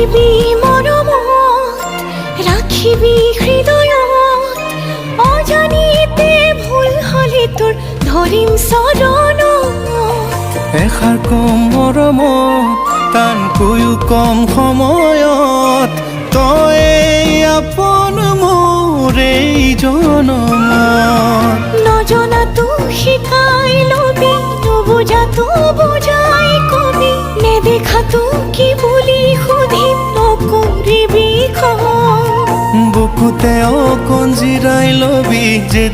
ৰাখিবি মৰমত, ৰাখিবি হৃদয়ত, অজানিতে ভুল হলে তোৰ ধৰিম চৰণত। এষাৰ কম মৰমত, টানকৈও কম সময়ত, তই আপোন মোৰ এই জনমত। নজনাতো শিকাই লবি, নুবুজাতো বুজাই কবি, নেদেখাতো কি বুলি সুধিম, নকৰিবি খং। বুকুতে অকণ জিৰাই লবি, যে